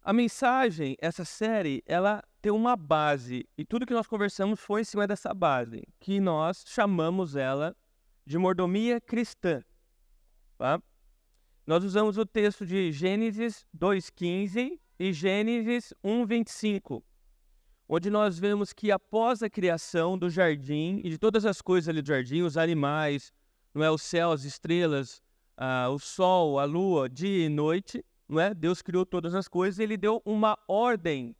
A mensagem, essa série, ela tem uma base, e tudo que nós conversamos foi em cima dessa base, que nós chamamos ela de mordomia cristã, tá? Nós usamos o texto de Gênesis 2:15 e Gênesis 1:25, onde nós vemos que após a criação do jardim e de todas as coisas ali do jardim, os animais, não é, o céu, as estrelas, o sol, a lua, dia e noite, não é? Deus criou todas as coisas e ele deu uma ordem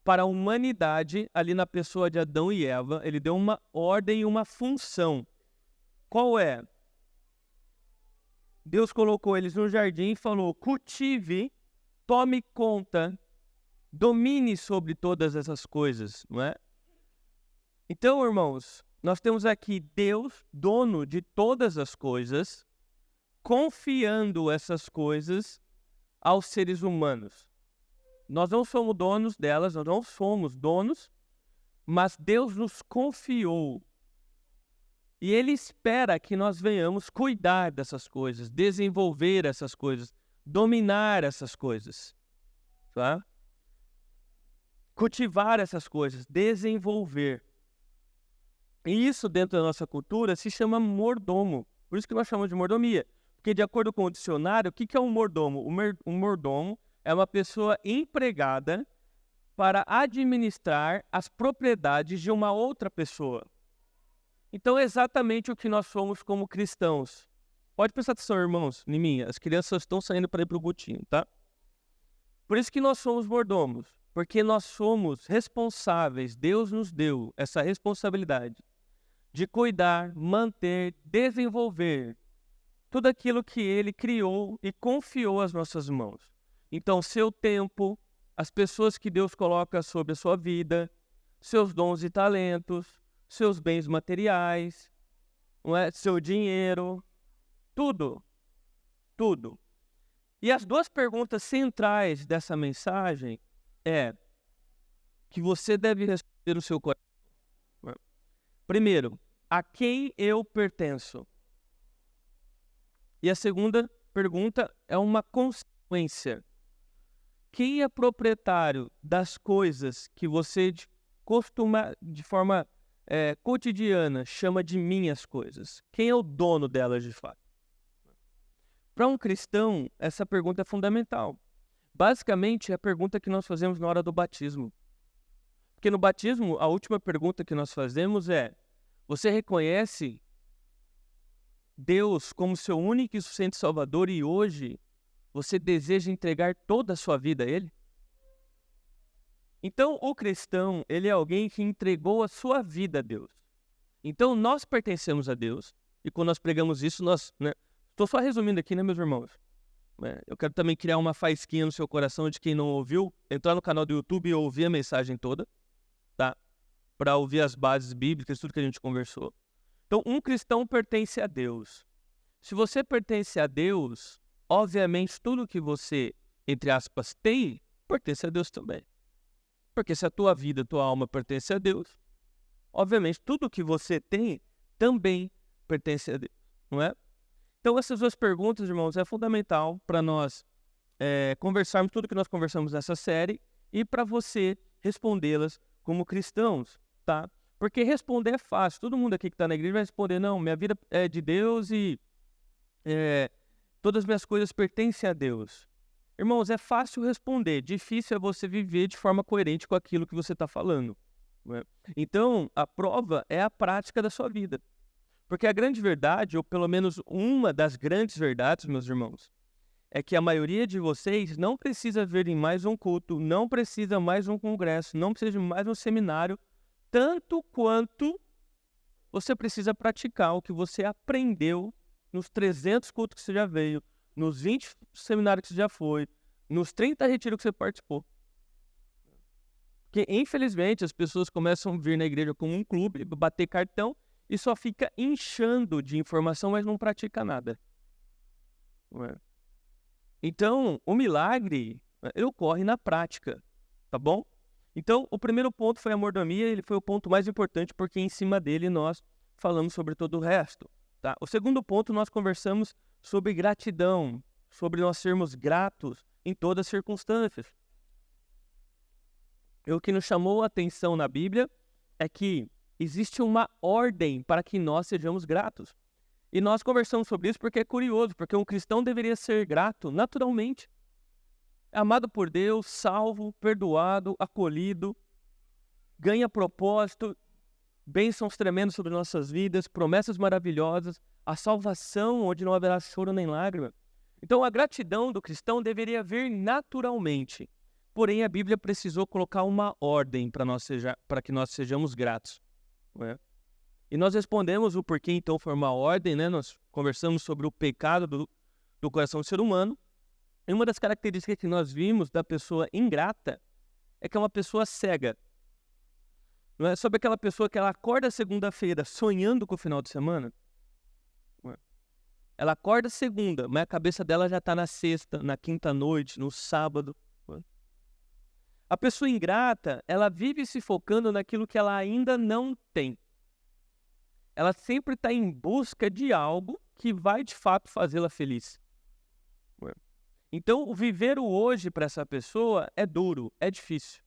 para a humanidade ali na pessoa de Adão e Eva. Ele deu uma ordem e uma função. Qual é? Deus colocou eles no jardim e falou: cultive, tome conta, domine sobre todas essas coisas, não é? Então, irmãos, nós temos aqui Deus, dono de todas as coisas, confiando essas coisas aos seres humanos. Nós não somos donos delas, nós não somos donos, mas Deus nos confiou. E Ele espera que nós venhamos cuidar dessas coisas, desenvolver essas coisas, dominar essas coisas, tá? Cultivar essas coisas, desenvolver. E isso dentro da nossa cultura se chama mordomo. Por isso que nós chamamos de mordomia. Porque de acordo com o dicionário, o que é um mordomo? Um mordomo é uma pessoa empregada para administrar as propriedades de uma outra pessoa. Então é exatamente o que nós somos como cristãos. Pode prestar atenção, irmãos, em mim. As crianças estão saindo para ir para o botinho, tá? Por isso que nós somos mordomos. Porque nós somos responsáveis. Deus nos deu essa responsabilidade de cuidar, manter, desenvolver tudo aquilo que Ele criou e confiou às nossas mãos. Então, seu tempo, as pessoas que Deus coloca sobre a sua vida, seus dons e talentos, seus bens materiais, não é? Seu dinheiro, tudo, tudo. E as duas perguntas centrais dessa mensagem é que você deve responder no seu coração. Primeiro, a quem eu pertenço? E a segunda pergunta é uma consequência. Quem é proprietário das coisas que você costuma, de forma cotidiana, chama de minhas coisas? Quem é o dono delas de fato? Para um cristão, essa pergunta é fundamental. Basicamente, é a pergunta que nós fazemos na hora do batismo. Porque no batismo, a última pergunta que nós fazemos é: você reconhece Deus como seu único e suficiente Salvador e hoje você deseja entregar toda a sua vida a Ele? Então, o cristão, ele é alguém que entregou a sua vida a Deus. Então, nós pertencemos a Deus e quando nós pregamos isso, estou só resumindo aqui, né, meus irmãos? Eu quero também criar uma faísquinha no seu coração de quem não ouviu, entrar no canal do YouTube e ouvir a mensagem toda, tá? Para ouvir as bases bíblicas, tudo que a gente conversou. Então, um cristão pertence a Deus. Se você pertence a Deus, obviamente, tudo que você, entre aspas, tem, pertence a Deus também. Porque se a tua vida, a tua alma pertence a Deus, obviamente, tudo que você tem também pertence a Deus, não é? Então, essas duas perguntas, irmãos, é fundamental para nós conversarmos tudo que nós conversamos nessa série e para você respondê-las como cristãos, tá? Porque responder é fácil. Todo mundo aqui que está na igreja vai responder: não, minha vida é de Deus e todas as minhas coisas pertencem a Deus. Irmãos, é fácil responder. Difícil é você viver de forma coerente com aquilo que você está falando, não é? Então, a prova é a prática da sua vida. Porque a grande verdade, ou pelo menos uma das grandes verdades, meus irmãos, é que a maioria de vocês não precisa vir em mais um culto, não precisa mais um congresso, não precisa de mais um seminário, tanto quanto você precisa praticar o que você aprendeu nos 300 cultos que você já veio, nos 20 seminários que você já foi, nos 30 retiros que você participou. Porque, infelizmente, as pessoas começam a vir na igreja como um clube, bater cartão, e só fica inchando de informação, mas não pratica nada. Não é? Então, o milagre, ele ocorre na prática, tá bom? Então, o primeiro ponto foi a mordomia, ele foi o ponto mais importante, porque em cima dele nós falamos sobre todo o resto, tá? O segundo ponto, nós conversamos sobre gratidão, sobre nós sermos gratos em todas as circunstâncias. E o que nos chamou a atenção na Bíblia é que existe uma ordem para que nós sejamos gratos. E nós conversamos sobre isso porque é curioso, porque um cristão deveria ser grato naturalmente. Amado por Deus, salvo, perdoado, acolhido, ganha propósito, bênçãos tremendos sobre nossas vidas, promessas maravilhosas, a salvação onde não haverá choro nem lágrima. Então a gratidão do cristão deveria vir naturalmente. Porém, a Bíblia precisou colocar uma ordem para que nós sejamos gratos. Não é? E nós respondemos o porquê então foi uma ordem, né? Nós conversamos sobre o pecado do coração do ser humano. E uma das características que nós vimos da pessoa ingrata é que é uma pessoa cega. Não é? Sobre aquela pessoa que ela acorda segunda-feira sonhando com o final de semana? Não é? Ela acorda segunda, mas a cabeça dela já está na sexta, na quinta-noite, no sábado. Não é? A pessoa ingrata, ela vive se focando naquilo que ela ainda não tem. Ela sempre está em busca de algo que vai de fato fazê-la feliz. Então, o viver o hoje para essa pessoa é duro, é difícil.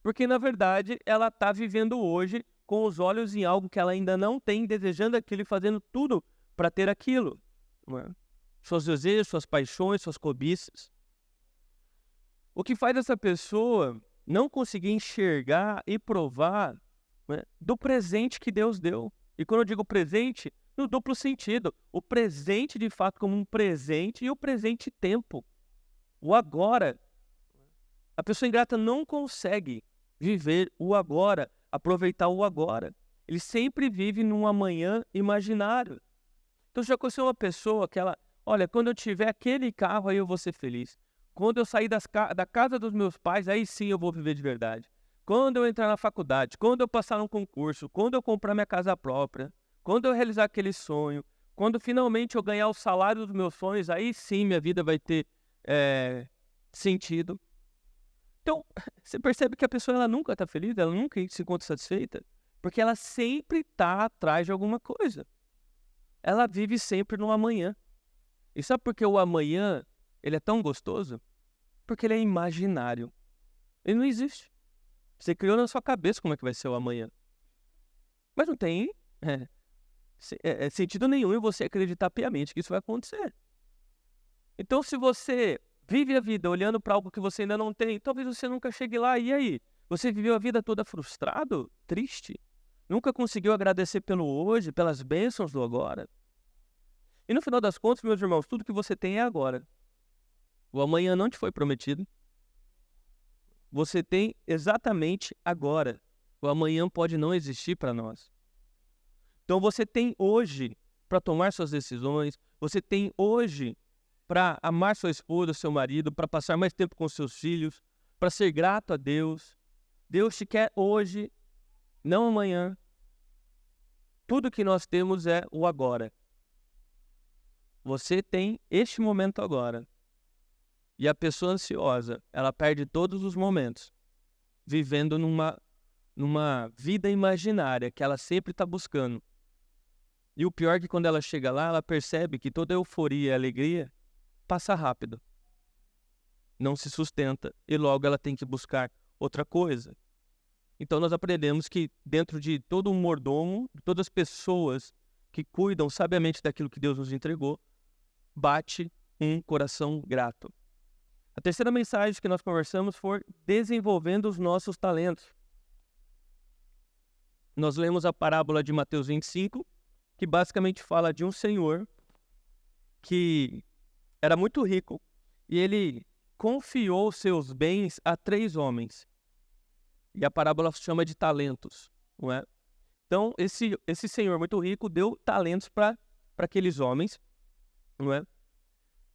Porque, na verdade, ela está vivendo hoje com os olhos em algo que ela ainda não tem, desejando aquilo e fazendo tudo para ter aquilo. Seus desejos, suas paixões, suas cobiças. O que faz essa pessoa não conseguir enxergar e provar do presente que Deus deu. E quando eu digo presente, no duplo sentido. O presente, de fato, como um presente e o presente tempo. O agora. A pessoa ingrata não consegue viver o agora, aproveitar o agora. Ele sempre vive num amanhã imaginário. Então já conheceu uma pessoa que ela, olha, quando eu tiver aquele carro, aí eu vou ser feliz. Quando eu sair da casa dos meus pais, aí sim eu vou viver de verdade. Quando eu entrar na faculdade, quando eu passar num concurso, quando eu comprar minha casa própria, quando eu realizar aquele sonho, quando finalmente eu ganhar o salário dos meus sonhos, aí sim minha vida vai ter sentido. Então, você percebe que a pessoa ela nunca está feliz, ela nunca se encontra satisfeita, porque ela sempre está atrás de alguma coisa. Ela vive sempre no amanhã. E sabe por que o amanhã ele é tão gostoso? Porque ele é imaginário. Ele não existe. Você criou na sua cabeça como é que vai ser o amanhã. Mas não tem sentido nenhum em você acreditar piamente que isso vai acontecer. Então, se você vive a vida olhando para algo que você ainda não tem, talvez você nunca chegue lá. E aí? Você viveu a vida toda frustrado? Triste? Nunca conseguiu agradecer pelo hoje, pelas bênçãos do agora? E no final das contas, meus irmãos, tudo que você tem é agora. O amanhã não te foi prometido. Você tem exatamente agora. O amanhã pode não existir para nós. Então você tem hoje para tomar suas decisões, você tem hoje para amar sua esposa, seu marido, para passar mais tempo com seus filhos, para ser grato a Deus. Deus te quer hoje, não amanhã. Tudo que nós temos é o agora. Você tem este momento agora. E a pessoa ansiosa, ela perde todos os momentos, vivendo numa vida imaginária que ela sempre está buscando. E o pior é que quando ela chega lá, ela percebe que toda a euforia e alegria passa rápido. Não se sustenta. E logo ela tem que buscar outra coisa. Então nós aprendemos que dentro de todo um mordomo, de todas as pessoas que cuidam sabiamente daquilo que Deus nos entregou, bate um coração grato. A terceira mensagem que nós conversamos foi desenvolvendo os nossos talentos. Nós lemos a parábola de Mateus 25, que basicamente fala de um senhor que era muito rico e ele confiou seus bens a 3 homens. E a parábola chama de talentos, não é? Então, esse senhor muito rico deu talentos para aqueles homens, não é?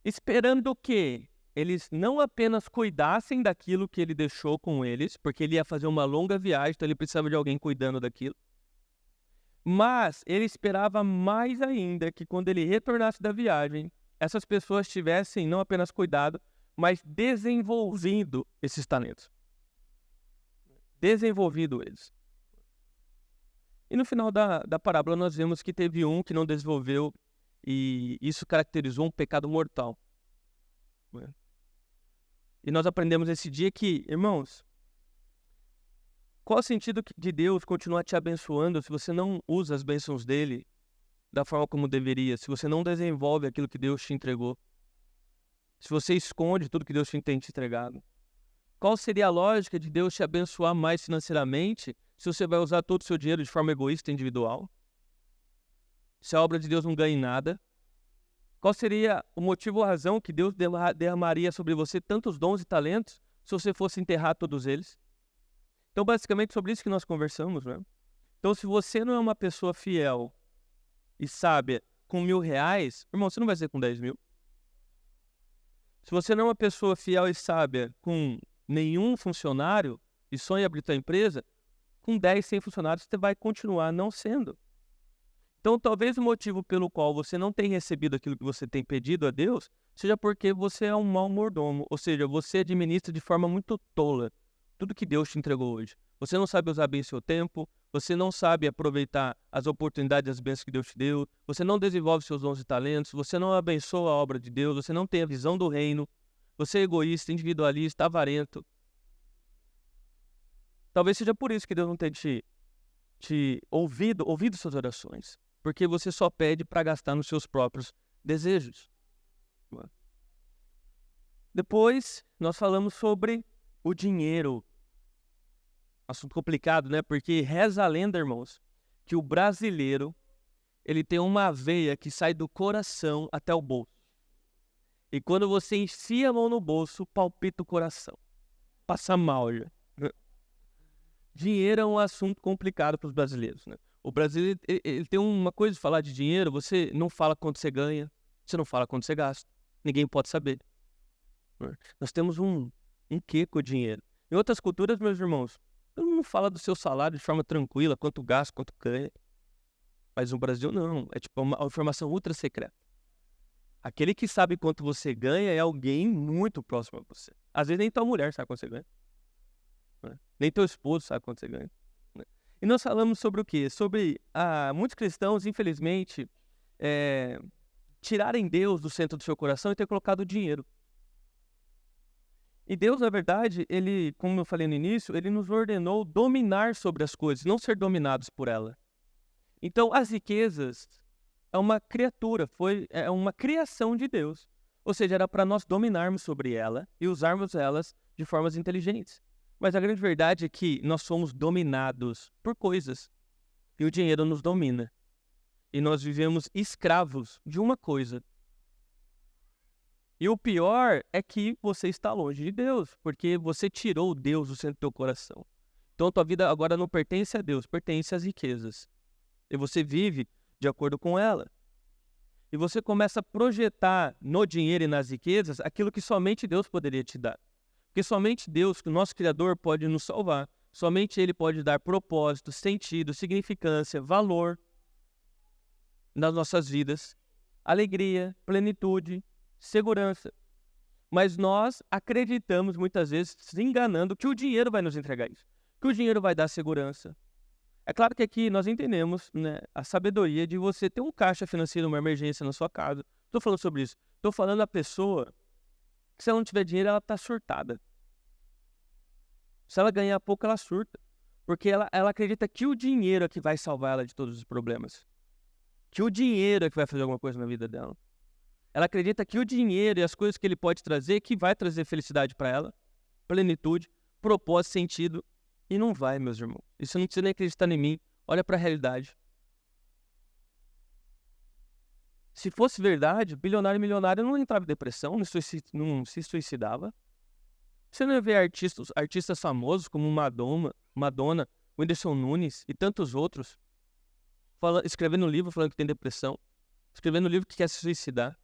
Esperando que eles não apenas cuidassem daquilo que ele deixou com eles, porque ele ia fazer uma longa viagem, então ele precisava de alguém cuidando daquilo. Mas ele esperava mais ainda que quando ele retornasse da viagem, essas pessoas tivessem não apenas cuidado, mas desenvolvido esses talentos. Desenvolvido eles. E no final da parábola nós vemos que teve um que não desenvolveu e isso caracterizou um pecado mortal. E nós aprendemos esse dia que, irmãos, Qual o sentido de Deus continuar te abençoando se você não usa as bênçãos dele da forma como deveria, se você não desenvolve aquilo que Deus te entregou, se você esconde tudo que Deus tem te entregado? Qual seria a lógica de Deus te abençoar mais financeiramente se você vai usar todo o seu dinheiro de forma egoísta e individual? Se a obra de Deus não ganha em nada? Qual seria o motivo ou a razão que Deus derramaria sobre você tantos dons e talentos se você fosse enterrar todos eles? Então, basicamente, sobre isso que nós conversamos, né? Então, se você não é uma pessoa fiel e sábia com R$1.000, irmão, você não vai ser com 10.000. Se você não é uma pessoa fiel e sábia com nenhum funcionário e sonha abrir sua empresa, com 10, 100 funcionários, você vai continuar não sendo. Então, talvez o motivo pelo qual você não tem recebido aquilo que você tem pedido a Deus seja porque você é um mau mordomo, ou seja, você administra de forma muito tola tudo que Deus te entregou hoje. Você não sabe usar bem seu tempo, você não sabe aproveitar as oportunidades e as bênçãos que Deus te deu, você não desenvolve seus dons e talentos, você não abençoa a obra de Deus, você não tem a visão do reino, você é egoísta, individualista, avarento. Talvez seja por isso que Deus não tenha te ouvido suas orações, porque você só pede para gastar nos seus próprios desejos. Depois, nós falamos sobre o dinheiro. Assunto complicado, né? Porque reza a lenda, irmãos, que o brasileiro, ele tem uma veia que sai do coração até o bolso. E quando você enfia a mão no bolso, palpita o coração. Passa mal já. Dinheiro é um assunto complicado para os brasileiros, né? O brasileiro, ele tem uma coisa de falar de dinheiro, você não fala quanto você ganha, você não fala quanto você gasta. Ninguém pode saber. Nós temos um quê com o dinheiro. Em outras culturas, meus irmãos, todo mundo fala do seu salário de forma tranquila, quanto gasta, quanto ganha. Mas no Brasil não, é tipo uma informação ultra secreta. Aquele que sabe quanto você ganha é alguém muito próximo a você. Às vezes nem tua mulher sabe quanto você ganha. Nem teu esposo sabe quanto você ganha. E nós falamos sobre o quê? Sobre muitos cristãos, infelizmente, tirarem Deus do centro do seu coração e ter colocado o dinheiro. E Deus, na verdade, ele, como eu falei no início, ele nos ordenou dominar sobre as coisas, não ser dominados por ela. Então, as riquezas é uma criatura, é uma criação de Deus. Ou seja, era para nós dominarmos sobre ela e usarmos elas de formas inteligentes. Mas a grande verdade é que nós somos dominados por coisas. E o dinheiro nos domina. E nós vivemos escravos de uma coisa. E o pior é que você está longe de Deus, porque você tirou Deus do centro do teu coração. Então a tua vida agora não pertence a Deus, pertence às riquezas. E você vive de acordo com ela. E você começa a projetar no dinheiro e nas riquezas aquilo que somente Deus poderia te dar. Porque somente Deus, o nosso Criador, pode nos salvar. Somente Ele pode dar propósito, sentido, significância, valor nas nossas vidas, alegria, plenitude, segurança. Mas nós acreditamos muitas vezes, se enganando, que o dinheiro vai nos entregar isso, que o dinheiro vai dar segurança. É claro que aqui nós entendemos, né, a sabedoria de você ter um caixa financeiro, uma emergência na sua casa. Estou falando sobre isso. Estou falando da pessoa que, se ela não tiver dinheiro, ela está surtada. Se ela ganhar pouco, ela surta. Porque ela acredita que o dinheiro é que vai salvar ela de todos os problemas. Que o dinheiro é que vai fazer alguma coisa na vida dela. Ela acredita que o dinheiro e as coisas que ele pode trazer, que vai trazer felicidade para ela, plenitude, propósito, sentido. E não vai, meus irmãos. Isso não precisa nem acreditar em mim. Olha para a realidade. Se fosse verdade, bilionário e milionário não entrava em depressão, não se suicidava. Você não ia ver artistas famosos como Madonna, Whindersson Nunes e tantos outros escrevendo livro falando que tem depressão, escrevendo livro que quer se suicidar,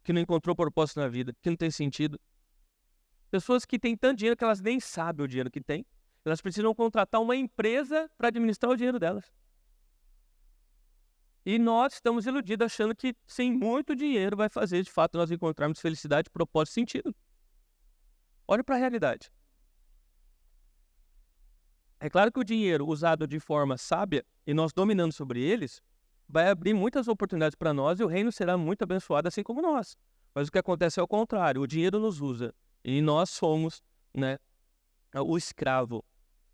que não encontrou propósito na vida, que não tem sentido. Pessoas que têm tanto dinheiro que elas nem sabem o dinheiro que têm. Elas precisam contratar uma empresa para administrar o dinheiro delas. E nós estamos iludidos achando que sem muito dinheiro vai fazer, de fato, nós encontrarmos felicidade, propósito e sentido. Olha para a realidade. É claro que o dinheiro usado de forma sábia e nós dominando sobre eles vai abrir muitas oportunidades para nós e o reino será muito abençoado assim como nós. Mas o que acontece é o contrário. O dinheiro nos usa e nós somos, né, o escravo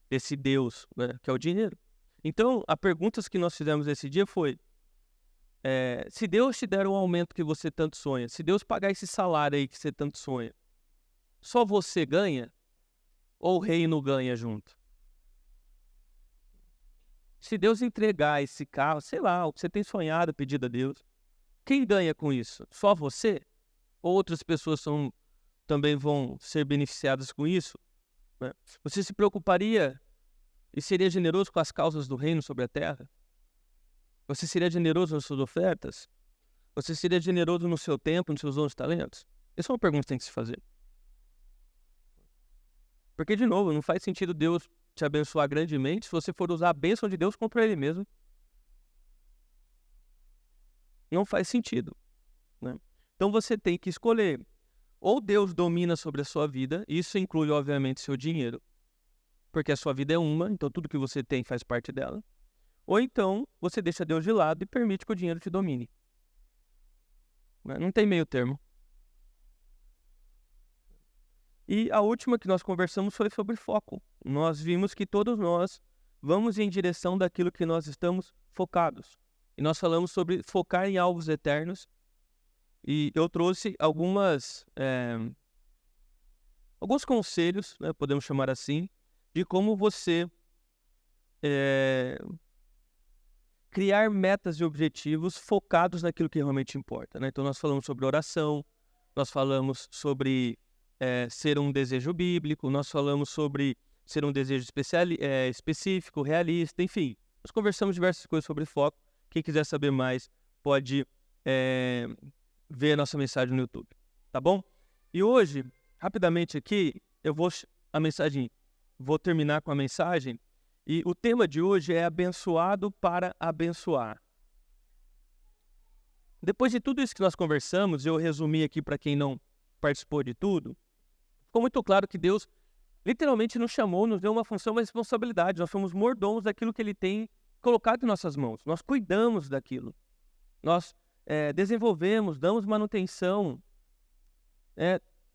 desse Deus, né, que é o dinheiro. Então, a pergunta que nós fizemos esse dia foi, se Deus te der o aumento que você tanto sonha, se Deus pagar esse salário aí que você tanto sonha, só você ganha ou o reino ganha junto? Se Deus entregar esse carro, sei lá, o que você tem sonhado, pedido a Deus, quem ganha com isso? Só você? Ou outras pessoas também vão ser beneficiadas com isso? Né? Você se preocuparia e seria generoso com as causas do reino sobre a terra? Você seria generoso nas suas ofertas? Você seria generoso no seu tempo, nos seus dons e talentos? Essa é uma pergunta que tem que se fazer. Porque, de novo, não faz sentido Deus te abençoar grandemente se você for usar a bênção de Deus contra Ele mesmo. Não faz sentido, né? Então você tem que escolher. Ou Deus domina sobre a sua vida, isso inclui, obviamente, seu dinheiro, porque a sua vida é uma, então tudo que você tem faz parte dela. Ou então você deixa Deus de lado e permite que o dinheiro te domine. Não tem meio termo. E a última que nós conversamos foi sobre foco. Nós vimos que todos nós vamos em direção daquilo que nós estamos focados. E nós falamos sobre focar em alvos eternos. E eu trouxe alguns conselhos, né, podemos chamar assim, de como você criar metas e objetivos focados naquilo que realmente importa, né? Então nós falamos sobre oração, nós falamos sobre ser um desejo bíblico, nós falamos sobre ser um desejo específico, realista, enfim. Nós conversamos diversas coisas sobre foco. Quem quiser saber mais pode ver a nossa mensagem no YouTube, tá bom? E hoje, rapidamente aqui, vou terminar com a mensagem, e o tema de hoje é abençoado para abençoar. Depois de tudo isso que nós conversamos, eu resumi aqui para quem não participou de tudo, ficou muito claro que Deus literalmente nos chamou, nos deu uma função, uma responsabilidade. Nós somos mordomos daquilo que Ele tem colocado em nossas mãos. Nós cuidamos daquilo. Nós desenvolvemos, damos manutenção,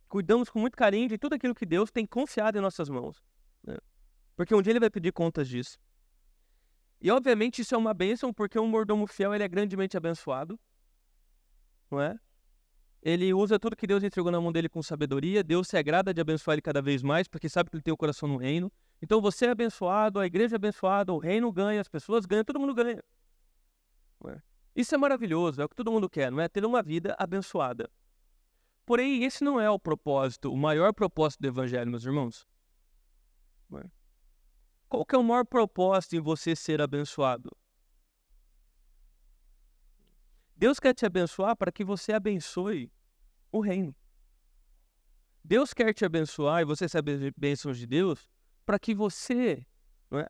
cuidamos com muito carinho de tudo aquilo que Deus tem confiado em nossas mãos, né? Porque um dia Ele vai pedir contas disso. E obviamente isso é uma bênção, porque um mordomo fiel ele é grandemente abençoado, não é? Ele usa tudo que Deus entregou na mão dele com sabedoria. Deus se agrada de abençoar ele cada vez mais, porque sabe que ele tem o coração no reino. Então você é abençoado, a igreja é abençoada, o reino ganha, as pessoas ganham, todo mundo ganha. Isso é maravilhoso, é o que todo mundo quer, não é? Ter uma vida abençoada. Porém, esse não é o propósito, o maior propósito do evangelho, meus irmãos. Qual que é o maior propósito em você ser abençoado? Deus quer te abençoar para que você abençoe o reino. Deus quer te abençoar e você recebe bênçãos de Deus para que você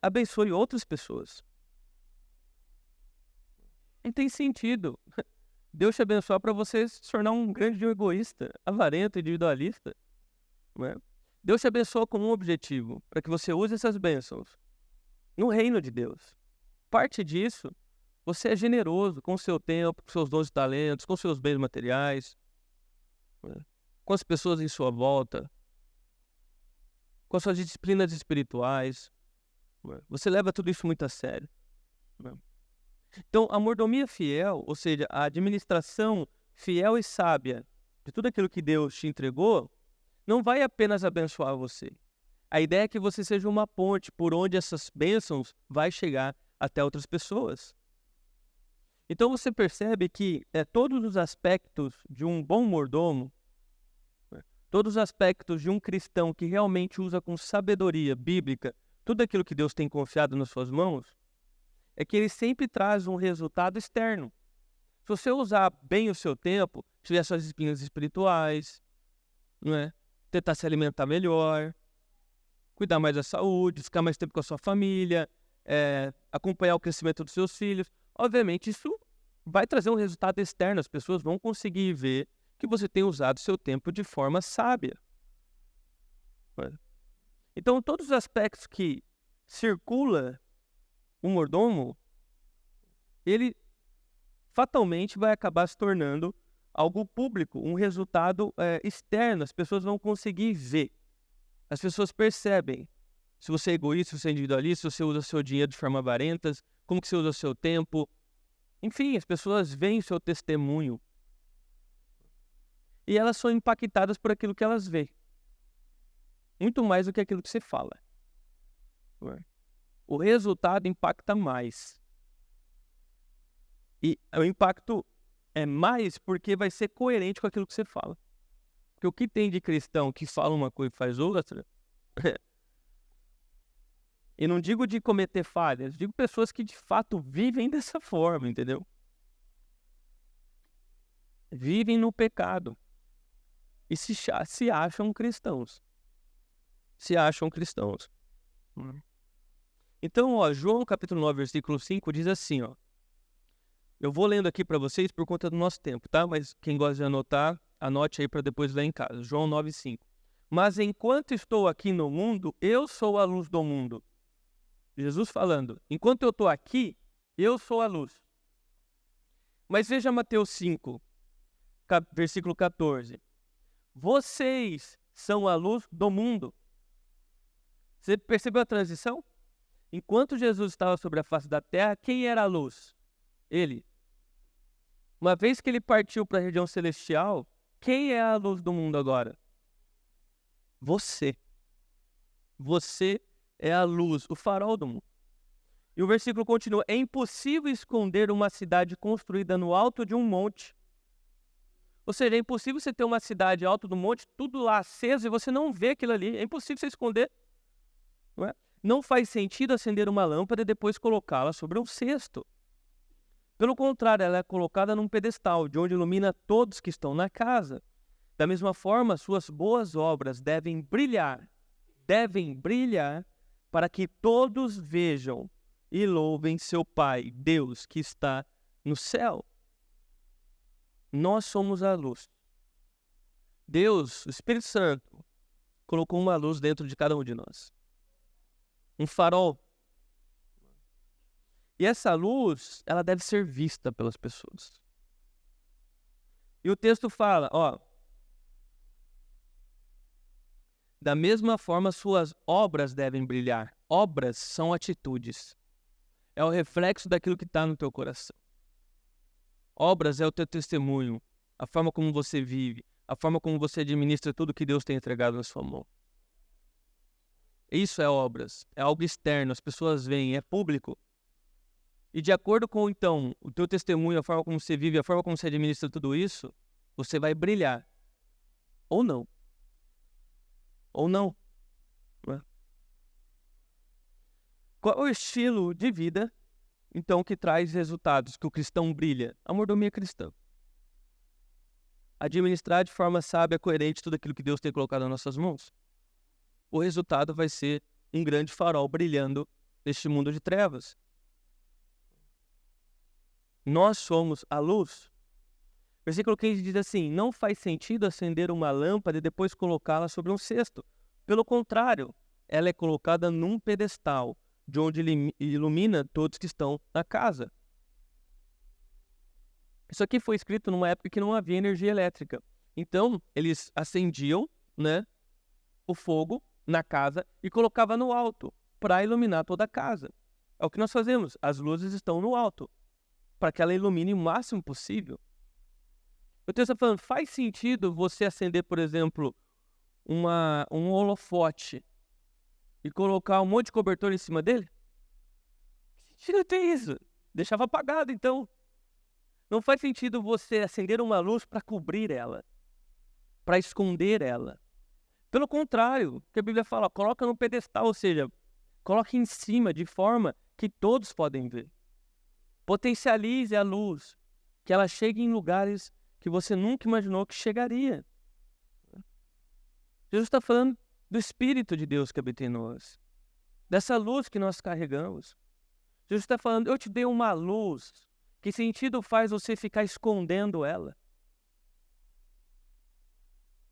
abençoe outras pessoas. Não tem sentido Deus te abençoar para você se tornar um grande egoísta, avarento, individualista. Não é? Deus te abençoa com um objetivo, para que você use essas bênçãos no reino de Deus. Parte disso, você é generoso com o seu tempo, com seus dons e talentos, com seus bens materiais, com as pessoas em sua volta, com as suas disciplinas espirituais. Você leva tudo isso muito a sério. Então, a mordomia fiel, ou seja, a administração fiel e sábia de tudo aquilo que Deus te entregou, não vai apenas abençoar você. A ideia é que você seja uma ponte por onde essas bênçãos vai chegar até outras pessoas. Então você percebe que todos os aspectos de um bom mordomo, todos os aspectos de um cristão que realmente usa com sabedoria bíblica tudo aquilo que Deus tem confiado nas suas mãos, é que ele sempre traz um resultado externo. Se você usar bem o seu tempo, tiver suas disciplinas espirituais, tentar se alimentar melhor, cuidar mais da saúde, ficar mais tempo com a sua família, acompanhar o crescimento dos seus filhos, obviamente isso vai trazer um resultado externo. As pessoas vão conseguir ver que você tem usado o seu tempo de forma sábia. Então, todos os aspectos que circula o mordomo, ele fatalmente vai acabar se tornando algo público, um resultado externo. As pessoas vão conseguir ver, as pessoas percebem. se você é egoísta, se você é individualista, se você usa seu dinheiro de forma avarenta, como que você usa o seu tempo. Enfim, as pessoas veem o seu testemunho e elas são impactadas por aquilo que elas veem, muito mais do que aquilo que você fala. O resultado impacta mais. E o impacto é mais porque vai ser coerente com aquilo que você fala. Porque o que tem de cristão que fala uma coisa e faz outra, e não digo de cometer falhas, digo pessoas que de fato vivem dessa forma, entendeu? Vivem no pecado e se acham cristãos. Se acham cristãos. Então, João capítulo 9, versículo 5 diz assim, eu vou lendo aqui para vocês por conta do nosso tempo, tá? Mas quem gosta de anotar, anote aí para depois ler em casa. João 9, 5. Mas enquanto estou aqui no mundo, eu sou a luz do mundo. Jesus falando, enquanto eu estou aqui, eu sou a luz. Mas veja Mateus 5, versículo 14. Vocês são a luz do mundo. Você percebeu a transição? Enquanto Jesus estava sobre a face da terra, quem era a luz? Ele. Uma vez que ele partiu para a região celestial, quem é a luz do mundo agora? Você. Você é a luz, o farol do mundo. E o versículo continua, é impossível esconder uma cidade construída no alto de um monte. Ou seja, é impossível você ter uma cidade alto do monte, tudo lá aceso, e você não vê aquilo ali. É impossível você esconder. Não é? Não faz sentido acender uma lâmpada e depois colocá-la sobre um cesto. Pelo contrário, ela é colocada num pedestal, de onde ilumina todos que estão na casa. Da mesma forma, suas boas obras devem brilhar para que todos vejam e louvem seu Pai, Deus, que está no céu. Nós somos a luz. Deus, o Espírito Santo, colocou uma luz dentro de cada um de nós. Um farol. E essa luz, ela deve ser vista pelas pessoas. E o texto fala, da mesma forma suas obras devem brilhar. Obras são atitudes. É o reflexo daquilo que está no teu coração. Obras é o teu testemunho, a forma como você vive, a forma como você administra tudo que Deus tem entregado na sua mão. Isso é obras, é algo externo, as pessoas veem, é público. E de acordo com, então, o teu testemunho, a forma como você vive, a forma como você administra tudo isso, você vai brilhar. Ou não. Ou não. Não é? Qual é o estilo de vida, então, que traz resultados, que o cristão brilha? A mordomia cristã. Administrar de forma sábia, coerente, tudo aquilo que Deus tem colocado nas nossas mãos. O resultado vai ser um grande farol brilhando neste mundo de trevas. Nós somos a luz. Versículo 15 diz assim, não faz sentido acender uma lâmpada e depois colocá-la sobre um cesto. Pelo contrário, ela é colocada num pedestal, de onde ilumina todos que estão na casa. Isso aqui foi escrito numa época que não havia energia elétrica. Então, eles acendiam, o fogo na casa e colocavam no alto para iluminar toda a casa. É o que nós fazemos. As luzes estão no alto para que ela ilumine o máximo possível. O texto está falando, faz sentido você acender, por exemplo, um holofote e colocar um monte de cobertor em cima dele? Que sentido tem isso? Deixava apagado, então. Não faz sentido você acender uma luz para cobrir ela, para esconder ela. Pelo contrário, que a Bíblia fala, coloca no pedestal, ou seja, coloque em cima de forma que todos podem ver. Potencialize a luz, que ela chegue em lugares que você nunca imaginou que chegaria. Jesus está falando do Espírito de Deus que habita em nós, dessa luz que nós carregamos. Jesus está falando, eu te dei uma luz, que sentido faz você ficar escondendo ela?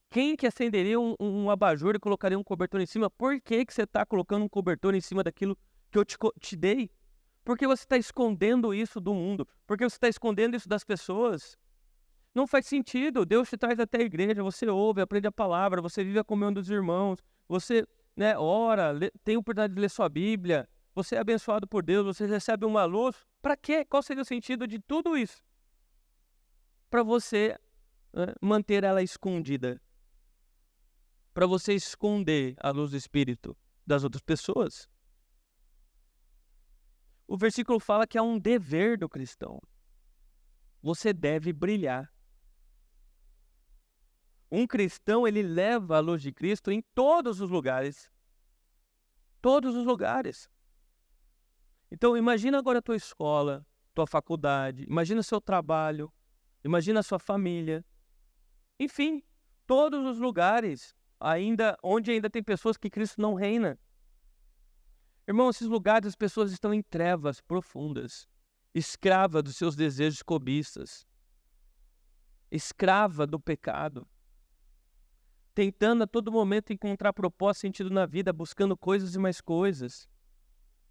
Quem que acenderia um abajur e colocaria um cobertor em cima? Por que você está colocando um cobertor em cima daquilo que eu te dei? Por que você está escondendo isso do mundo? Por que você está escondendo isso das pessoas? Não faz sentido. Deus te traz até a igreja, você ouve, aprende a palavra, você vive a comunhão dos irmãos, você né, ora, tem a oportunidade de ler sua Bíblia, você é abençoado por Deus, você recebe uma luz. Para quê? Qual seria o sentido de tudo isso? Para você manter ela escondida. Para você esconder a luz do Espírito das outras pessoas. O versículo fala que é um dever do cristão. Você deve brilhar. Um cristão, ele leva a luz de Cristo em todos os lugares. Todos os lugares. Então, imagina agora a tua escola, tua faculdade, imagina seu trabalho, imagina a sua família. Enfim, todos os lugares onde ainda tem pessoas que Cristo não reina. Irmão, esses lugares as pessoas estão em trevas profundas, escrava dos seus desejos cobiças, escrava do pecado, tentando a todo momento encontrar propósito e sentido na vida, buscando coisas e mais coisas.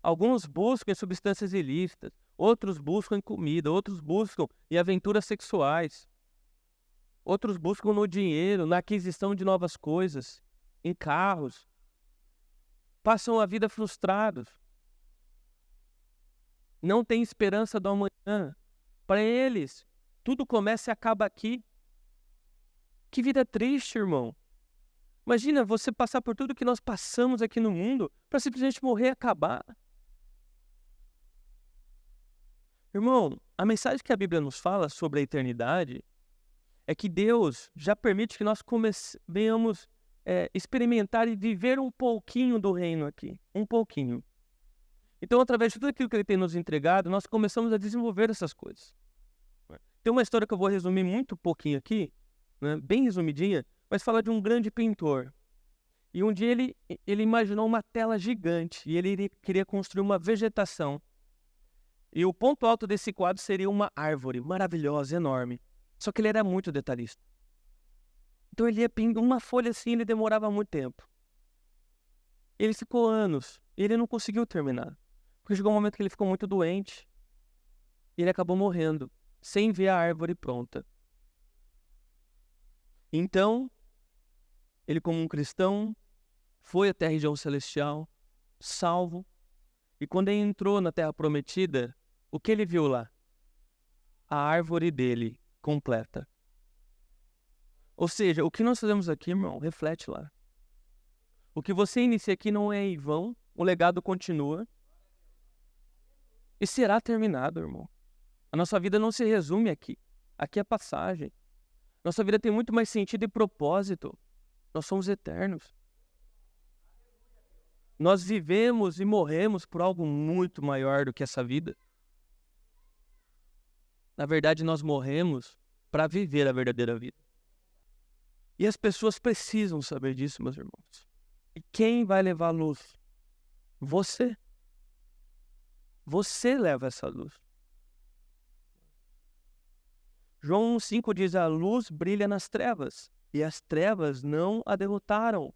Alguns buscam em substâncias ilícitas, outros buscam em comida, outros buscam em aventuras sexuais, outros buscam no dinheiro, na aquisição de novas coisas, em carros. Passam a vida frustrados. Não têm esperança do amanhã. Para eles, tudo começa e acaba aqui. Que vida triste, irmão. Imagina você passar por tudo que nós passamos aqui no mundo para simplesmente morrer e acabar. Irmão, a mensagem que a Bíblia nos fala sobre a eternidade é que Deus já permite que nós venhamos experimentar e viver um pouquinho do reino aqui. Um pouquinho. Então, através de tudo aquilo que Ele tem nos entregado, nós começamos a desenvolver essas coisas. Tem uma história que eu vou resumir muito pouquinho aqui, né, bem resumidinha, mas fala de um grande pintor. E um dia ele imaginou uma tela gigante e ele queria construir uma vegetação. E o ponto alto desse quadro seria uma árvore maravilhosa, enorme. Só que ele era muito detalhista. Então ele ia pintando uma folha assim, ele demorava muito tempo. Ele ficou anos e ele não conseguiu terminar. Porque chegou um momento que ele ficou muito doente e ele acabou morrendo, sem ver a árvore pronta. Então, ele como um cristão, foi até a região celestial, salvo. E quando ele entrou na Terra Prometida, o que ele viu lá? A árvore dele completa. Ou seja, o que nós fazemos aqui, irmão, reflete lá. O que você inicia aqui não é em vão, o legado continua e será terminado, irmão. A nossa vida não se resume aqui. Aqui é passagem. Nossa vida tem muito mais sentido e propósito. Nós somos eternos. Nós vivemos e morremos por algo muito maior do que essa vida. Na verdade, nós morremos para viver a verdadeira vida. E as pessoas precisam saber disso, meus irmãos. E quem vai levar a luz? Você. Você leva essa luz. João 1,5 diz: a luz brilha nas trevas, e as trevas não a derrotaram.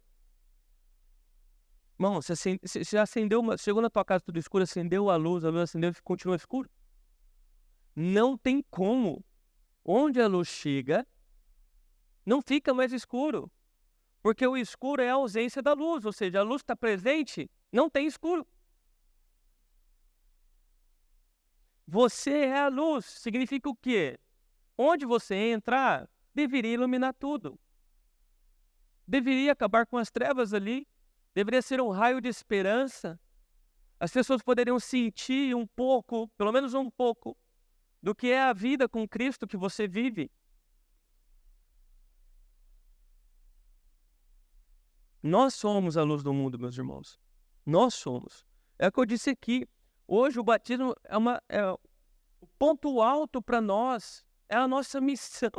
Irmão, você acendeu chegou na tua casa tudo escuro, acendeu a luz acendeu e continua escuro? Não tem como. Onde a luz chega, não fica mais escuro. Porque o escuro é a ausência da luz, ou seja, a luz está presente, não tem escuro. Você é a luz, significa o quê? Onde você entrar, deveria iluminar tudo. Deveria acabar com as trevas ali. Deveria ser um raio de esperança. As pessoas poderiam sentir um pouco, pelo menos um pouco, do que é a vida com Cristo que você vive. Nós somos a luz do mundo, meus irmãos. Nós somos. É o que eu disse aqui. Hoje o batismo é o ponto alto para nós. É a nossa missão.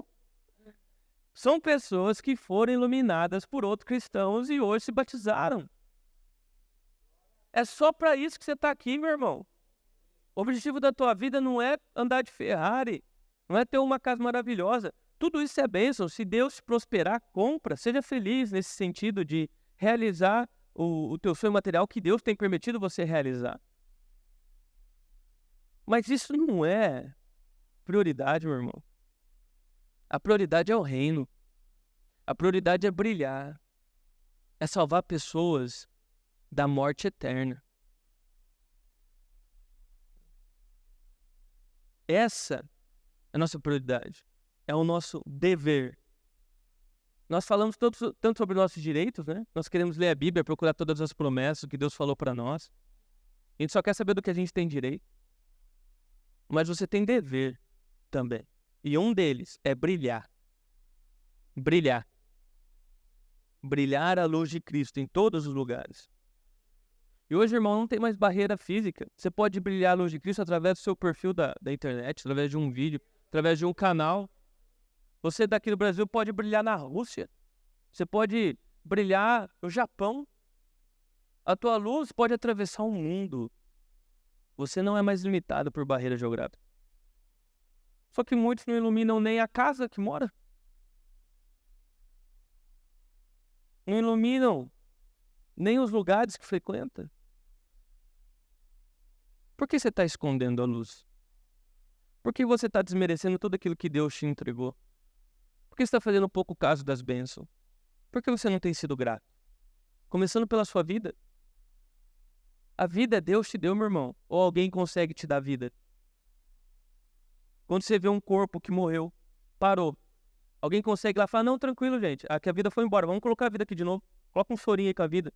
São pessoas que foram iluminadas por outros cristãos e hoje se batizaram. É só para isso que você está aqui, meu irmão. O objetivo da tua vida não é andar de Ferrari, não é ter uma casa maravilhosa. Tudo isso é bênção. Se Deus te prosperar, compra. Seja feliz nesse sentido de realizar o teu sonho material que Deus tem permitido você realizar. Mas isso não é prioridade, meu irmão. A prioridade é o reino. A prioridade é brilhar. É salvar pessoas da morte eterna. Essa é a nossa prioridade. É o nosso dever. Nós falamos tanto sobre nossos direitos, né? Nós queremos ler a Bíblia, procurar todas as promessas que Deus falou para nós. A gente só quer saber do que a gente tem direito. Mas você tem dever também. E um deles é brilhar. Brilhar. Brilhar a luz de Cristo em todos os lugares. E hoje, irmão, não tem mais barreira física. Você pode brilhar a luz de Cristo através do seu perfil da internet, através de um vídeo, através de um canal. Você daqui do Brasil pode brilhar na Rússia. Você pode brilhar no Japão. A tua luz pode atravessar o mundo. Você não é mais limitado por barreira geográfica. Só que muitos não iluminam nem a casa que mora. Não iluminam nem os lugares que frequenta. Por que você está escondendo a luz? Por que você está desmerecendo tudo aquilo que Deus te entregou? Por que você está fazendo pouco caso das bênçãos? Por que você não tem sido grato? Começando pela sua vida. A vida Deus te deu, meu irmão. Ou alguém consegue te dar vida? Quando você vê um corpo que morreu, parou. Alguém consegue lá falar, não, tranquilo, gente. Aqui a vida foi embora, vamos colocar a vida aqui de novo. Coloca um chorinho aí com a vida.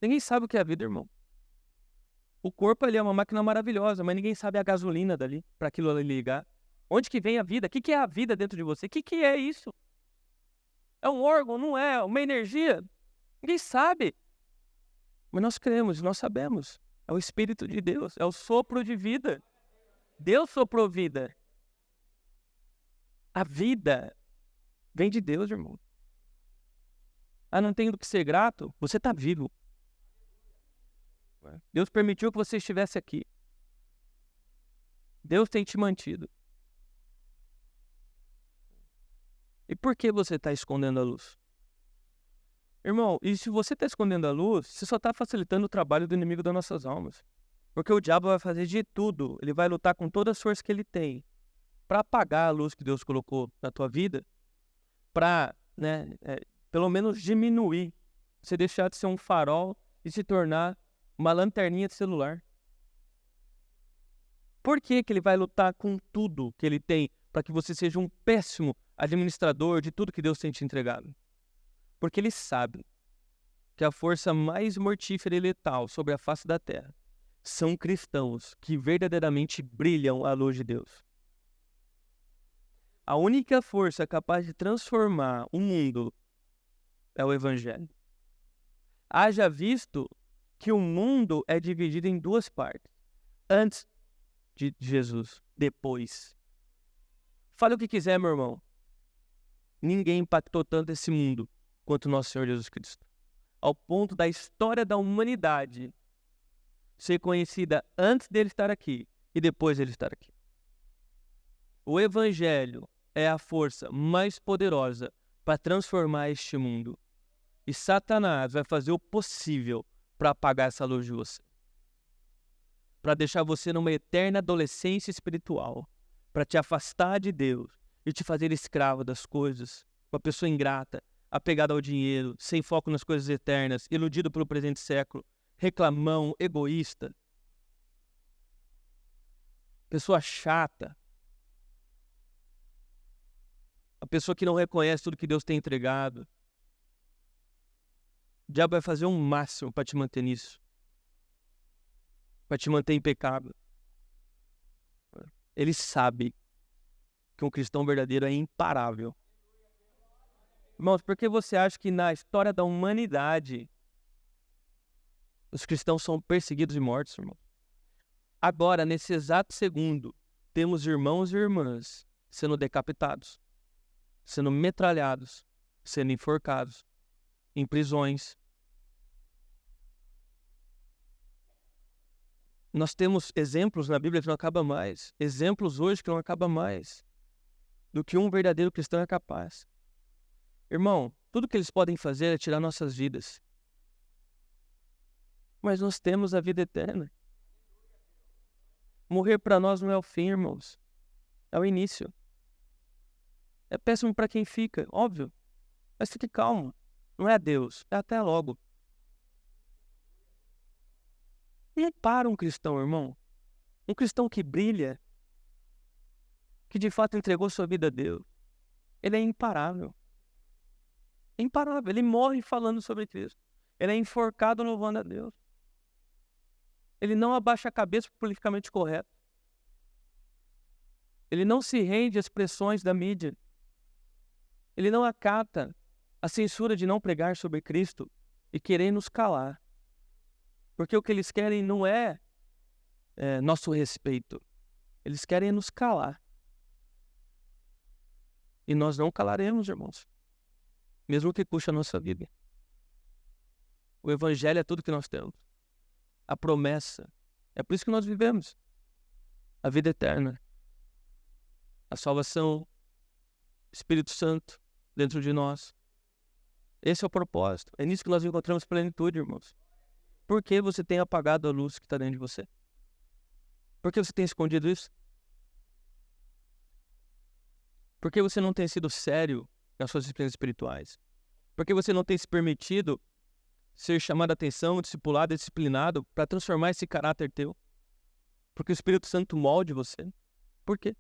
Ninguém sabe o que é a vida, irmão. O corpo ali é uma máquina maravilhosa, mas ninguém sabe a gasolina dali, para aquilo ali ligar. Onde que vem a vida? O que é a vida dentro de você? O que é isso? É um órgão? Não é? Uma energia? Ninguém sabe. Mas nós cremos, nós sabemos. É o Espírito de Deus, é o sopro de vida. Deus soprou vida. A vida vem de Deus, irmão. Ah, não tem do que ser grato? Você está vivo. Deus permitiu que você estivesse aqui. Deus tem te mantido. E por que você está escondendo a luz? Irmão, e se você está escondendo a luz, você só está facilitando o trabalho do inimigo das nossas almas. Porque o diabo vai fazer de tudo. Ele vai lutar com todas as forças que ele tem para apagar a luz que Deus colocou na tua vida, para, pelo menos diminuir. Você deixar de ser um farol e se tornar uma lanterninha de celular. Por que ele vai lutar com tudo que ele tem para que você seja um péssimo administrador de tudo que Deus tem te entregado? Porque ele sabe que a força mais mortífera e letal sobre a face da terra são cristãos que verdadeiramente brilham à luz de Deus. A única força capaz de transformar o mundo é o Evangelho. Haja visto que o mundo é dividido em duas partes. Antes de Jesus, depois. Fale o que quiser, meu irmão. Ninguém impactou tanto esse mundo quanto nosso Senhor Jesus Cristo. Ao ponto da história da humanidade ser conhecida antes dele estar aqui e depois dele estar aqui. O Evangelho é a força mais poderosa para transformar este mundo. E Satanás vai fazer o possível para apagar essa luz de você. Para deixar você numa eterna adolescência espiritual. Para te afastar de Deus e te fazer escravo das coisas. Uma pessoa ingrata, apegada ao dinheiro, sem foco nas coisas eternas, iludido pelo presente século, reclamão, egoísta. Pessoa chata. A pessoa que não reconhece tudo que Deus tem entregado. O diabo vai fazer um máximo para te manter nisso. Para te manter impecável. Ele sabe que um cristão verdadeiro é imparável. Irmãos, por que você acha que na história da humanidade os cristãos são perseguidos e mortos, irmão? Agora, nesse exato segundo, temos irmãos e irmãs sendo decapitados, sendo metralhados, sendo enforcados, em prisões. Nós temos exemplos na Bíblia que não acabam mais, exemplos hoje que não acabam mais, do que um verdadeiro cristão é capaz. Irmão, tudo que eles podem fazer é tirar nossas vidas. Mas nós temos a vida eterna. Morrer para nós não é o fim, irmãos. É o início. É péssimo para quem fica, óbvio. Mas fique calmo. Não é Deus, é até logo. E para um cristão, irmão, um cristão que brilha, que de fato entregou sua vida a Deus, ele é imparável. Imparável. Ele morre falando sobre Cristo. Ele é enforcado louvando a Deus. Ele não abaixa a cabeça para o politicamente correto. Ele não se rende às pressões da mídia. Ele não acata a censura de não pregar sobre Cristo e querer nos calar. Porque o que eles querem não é nosso respeito. Eles querem nos calar. E nós não calaremos, irmãos. Mesmo que custe a nossa vida. O Evangelho é tudo que nós temos. A promessa. É por isso que nós vivemos. A vida eterna. A salvação. Espírito Santo dentro de nós. Esse é o propósito. É nisso que nós encontramos plenitude, irmãos. Por que você tem apagado a luz que está dentro de você? Por que você tem escondido isso? Por que você não tem sido sério nas suas experiências espirituais? Por que você não tem se permitido ser chamado a atenção, discipulado, disciplinado para transformar esse caráter teu? Porque o Espírito Santo molde você. Por quê?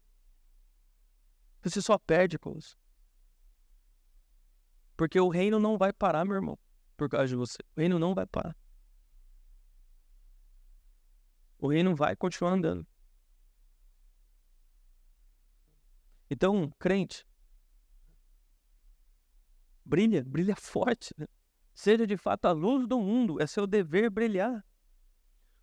Você só perde com isso. Porque o reino não vai parar, meu irmão, por causa de você. O reino não vai parar. O reino vai continuar andando. Então, crente, brilha forte, né? Seja de fato a luz do mundo, é seu dever brilhar.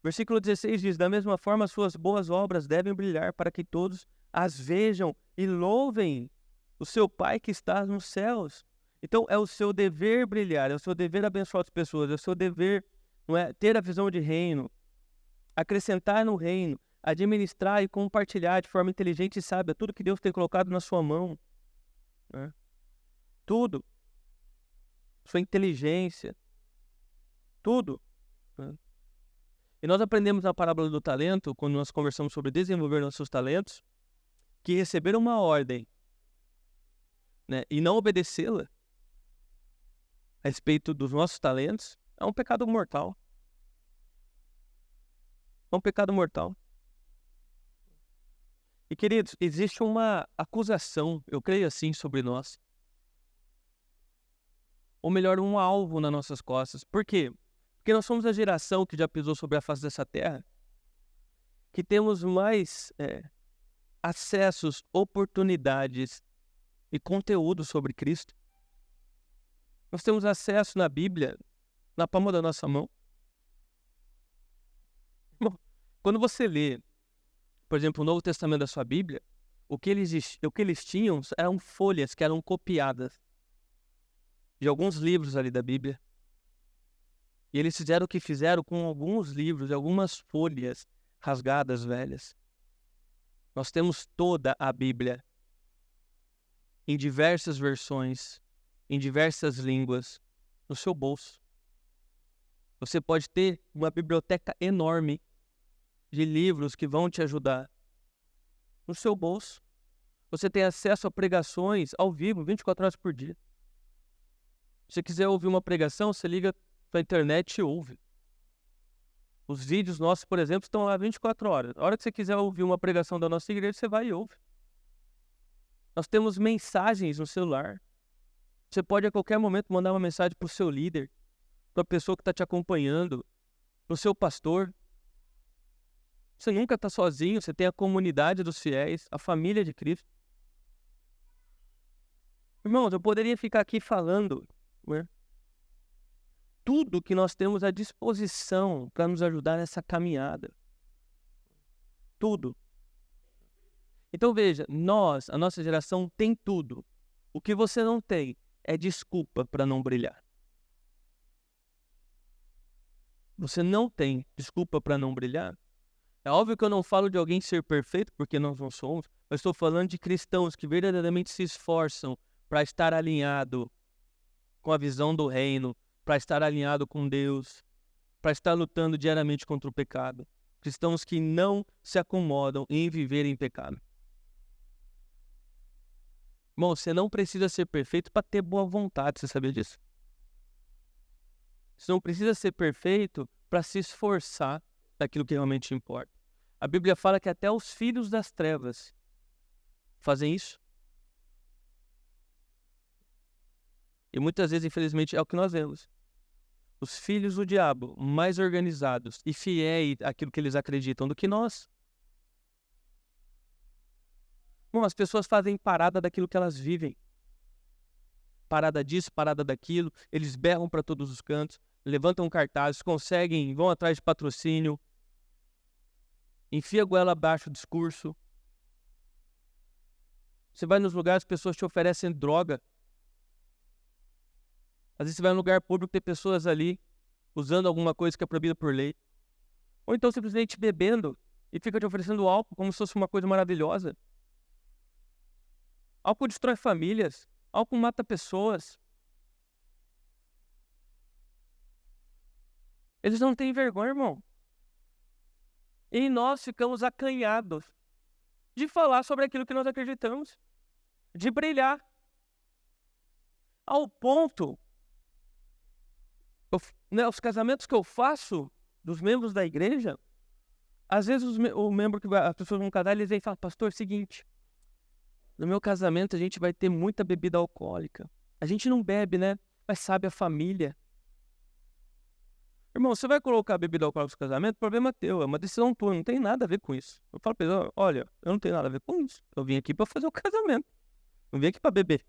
Versículo 16 diz, da mesma forma, suas boas obras devem brilhar para que todos as vejam e louvem o seu Pai que está nos céus. Então, é o seu dever brilhar, é o seu dever abençoar as pessoas, é o seu dever, não é, ter a visão de reino, acrescentar no reino, administrar e compartilhar de forma inteligente e sábia tudo que Deus tem colocado na sua mão. Né? Tudo. Sua inteligência. Tudo. Né? E nós aprendemos na parábola do talento, quando nós conversamos sobre desenvolver nossos talentos, que receber uma ordem, né, e não obedecê-la a respeito dos nossos talentos é um pecado mortal. É um pecado mortal. E, queridos, existe uma acusação, eu creio assim, sobre nós. Ou melhor, um alvo nas nossas costas. Por quê? Porque nós somos a geração que já pisou sobre a face dessa terra, que temos mais acessos, oportunidades e conteúdo sobre Cristo. Nós temos acesso na Bíblia, na palma da nossa mão. Bom, quando você lê, por exemplo, o Novo Testamento da sua Bíblia, o que eles tinham eram folhas que eram copiadas de alguns livros ali da Bíblia. E eles fizeram o que fizeram com alguns livros e algumas folhas rasgadas, velhas. Nós temos toda a Bíblia, em diversas versões, em diversas línguas, no seu bolso. Você pode ter uma biblioteca enorme de livros que vão te ajudar no seu bolso. Você tem acesso a pregações ao vivo, 24 horas por dia. Se você quiser ouvir uma pregação, você liga para a internet e ouve. Os vídeos nossos, por exemplo, estão lá 24 horas. A hora que você quiser ouvir uma pregação da nossa igreja, você vai e ouve. Nós temos mensagens no celular. Você pode a qualquer momento mandar uma mensagem para o seu líder, para a pessoa que está te acompanhando, para o seu pastor. Você nunca está sozinho, você tem a comunidade dos fiéis, a família de Cristo. Irmãos, eu poderia ficar aqui falando, né, tudo que nós temos à disposição para nos ajudar nessa caminhada. Tudo. Então veja, a nossa geração tem tudo. O que você não tem é desculpa para não brilhar. Você não tem desculpa para não brilhar. É óbvio que eu não falo de alguém ser perfeito, porque nós não somos, mas estou falando de cristãos que verdadeiramente se esforçam para estar alinhado com a visão do reino, para estar alinhado com Deus, para estar lutando diariamente contra o pecado. Cristãos que não se acomodam em viver em pecado. Irmão, você não precisa ser perfeito para ter boa vontade, você sabia disso? Você não precisa ser perfeito para se esforçar daquilo que realmente importa. A Bíblia fala que até os filhos das trevas fazem isso. E muitas vezes, infelizmente, é o que nós vemos. Os filhos do diabo, mais organizados e fiéis àquilo que eles acreditam do que nós. Bom, as pessoas fazem parada daquilo que elas vivem. Parada disso, parada daquilo. Eles berram para todos os cantos, levantam cartazes, conseguem, vão atrás de patrocínio, enfia a goela abaixo o discurso. Você vai nos lugares, as pessoas te oferecem droga. Às vezes você vai em um lugar público, tem pessoas ali usando alguma coisa que é proibida por lei. Ou então simplesmente bebendo e fica te oferecendo álcool como se fosse uma coisa maravilhosa. Álcool destrói famílias. Álcool mata pessoas. Eles não têm vergonha, irmão. E nós ficamos acanhados de falar sobre aquilo que nós acreditamos, de brilhar. Ao ponto, os casamentos que eu faço dos membros da igreja, às vezes o membro que as pessoas vão casar, eles vêm e falam: pastor, é o seguinte, no meu casamento a gente vai ter muita bebida alcoólica. A gente não bebe, né? Mas sabe a família. Irmão, você vai colocar bebida alcoólica no casamento, problema teu, é uma decisão tua, não tem nada a ver com isso. Eu falo pra eles: olha, eu não tenho nada a ver com isso. Eu vim aqui pra fazer o casamento. Não vim aqui pra beber.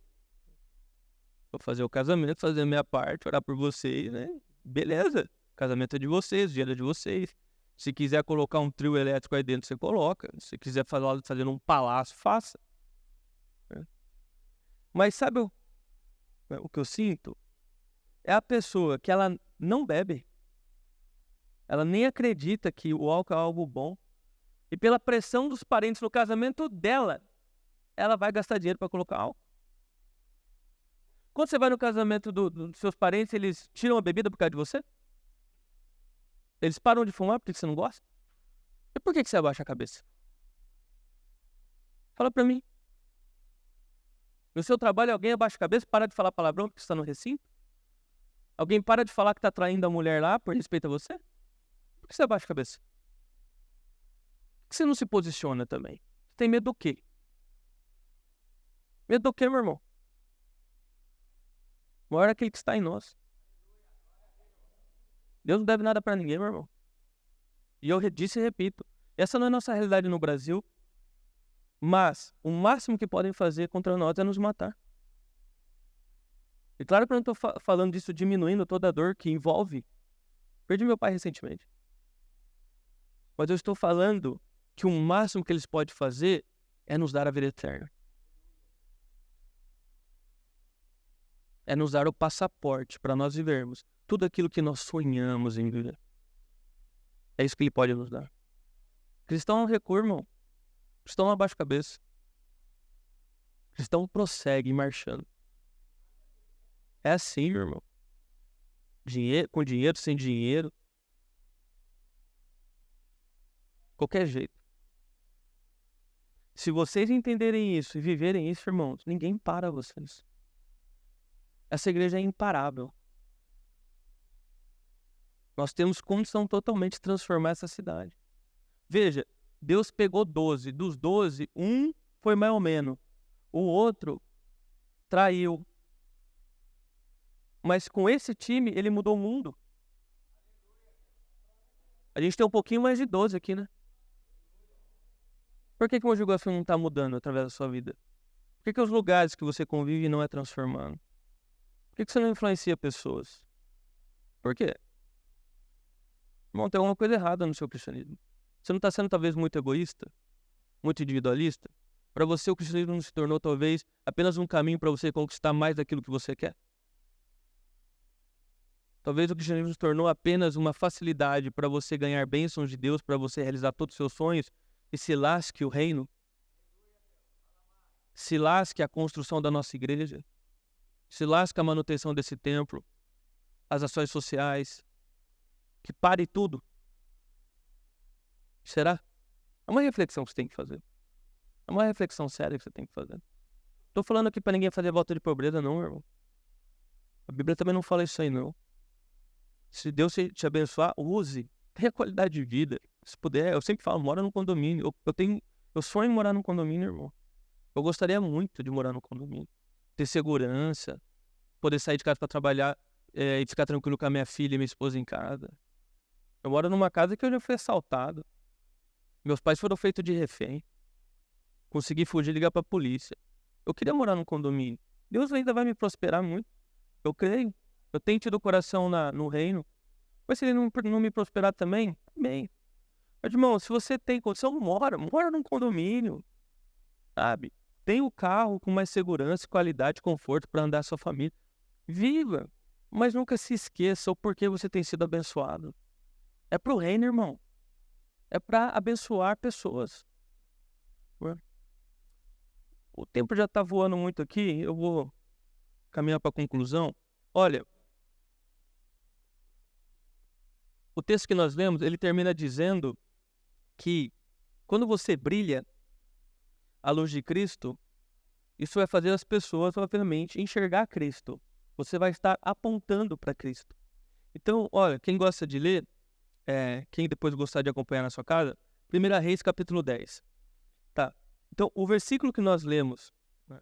Vou fazer o casamento, fazer a minha parte, orar por vocês, né? Beleza. O casamento é de vocês, o dinheiro é de vocês. Se quiser colocar um trio elétrico aí dentro, você coloca. Se quiser fazer um palácio, faça. Mas sabe o que eu sinto? É a pessoa que ela não bebe. Ela nem acredita que o álcool é algo bom. E pela pressão dos parentes no casamento dela, ela vai gastar dinheiro para colocar álcool. Quando você vai no casamento dos seus parentes, eles tiram a bebida por causa de você? Eles param de fumar porque você não gosta? E por que você abaixa a cabeça? Fala pra mim. No seu trabalho, alguém abaixa a cabeça, para de falar palavrão porque você está no recinto? Alguém para de falar que está traindo a mulher lá por respeito a você? Por que você abaixa a cabeça? Por que você não se posiciona também? Você tem medo do quê? Medo do quê, meu irmão? O maior é aquele que está em nós. Deus não deve nada para ninguém, meu irmão. E eu disse e repito, essa não é a nossa realidade no Brasil, mas o máximo que podem fazer contra nós é nos matar. E claro que eu não estou falando disso diminuindo toda a dor que envolve. Perdi meu pai recentemente. Mas eu estou falando que o máximo que eles podem fazer é nos dar a vida eterna. É nos dar o passaporte para nós vivermos tudo aquilo que nós sonhamos em viver. É isso que ele pode nos dar. Cristão não recua, irmão. Cristão não abaixa a cabeça. Cristão prossegue marchando. É assim, meu irmão. Com dinheiro, sem dinheiro. Qualquer jeito. Se vocês entenderem isso e viverem isso, irmãos, ninguém para vocês. Essa igreja é imparável. Nós temos condição totalmente de transformar essa cidade. Veja, Deus pegou 12. Dos 12, um foi mais ou menos. O outro traiu. Mas com esse time, ele mudou o mundo. A gente tem um pouquinho mais de 12 aqui, né? Por que uma julgação não está mudando através da sua vida? Por que os lugares que você convive não é transformando? Por que você não influencia pessoas? Por quê? Irmão, tem alguma coisa errada no seu cristianismo. Você não está sendo talvez muito egoísta? Muito individualista? Para você o cristianismo não se tornou talvez apenas um caminho para você conquistar mais daquilo que você quer? Talvez o cristianismo se tornou apenas uma facilidade para você ganhar bênçãos de Deus, para você realizar todos os seus sonhos e se lasque o reino? Se lasque a construção da nossa igreja? Se lasque a manutenção desse templo? As ações sociais? Que pare tudo? Será? É uma reflexão que você tem que fazer. É uma reflexão séria que você tem que fazer. Estou falando aqui para ninguém fazer volta de pobreza, não, irmão. A Bíblia também não fala isso aí, não. Se Deus te abençoar, use tenha qualidade de vida. Se puder, eu sempre falo, mora num condomínio. Eu sonho em morar num condomínio, irmão. Eu gostaria muito de morar num condomínio. Ter segurança, poder sair de casa para trabalhar e ficar tranquilo com a minha filha e minha esposa em casa. Eu moro numa casa que eu já fui assaltado. Meus pais foram feitos de refém. Consegui fugir e ligar pra polícia. Eu queria morar num condomínio. Deus ainda vai me prosperar muito. Eu creio. Eu tenho tido o coração no reino. Mas se ele não me prosperar também, amém. Mas, irmão, se você tem condição, mora num condomínio. Sabe? Tem o carro com mais segurança, qualidade, conforto para andar a sua família. Viva! Mas nunca se esqueça o porquê você tem sido abençoado. É pro reino, irmão. É para abençoar pessoas. O tempo já está voando muito aqui, eu vou caminhar para a conclusão. Olha, o texto que nós lemos, ele termina dizendo que quando você brilha à luz de Cristo, isso vai fazer as pessoas, obviamente, enxergar Cristo. Você vai estar apontando para Cristo. Então, olha, quem gosta de ler, quem depois gostar de acompanhar na sua casa, 1 Reis, capítulo 10. Tá. Então, o versículo que nós lemos, né,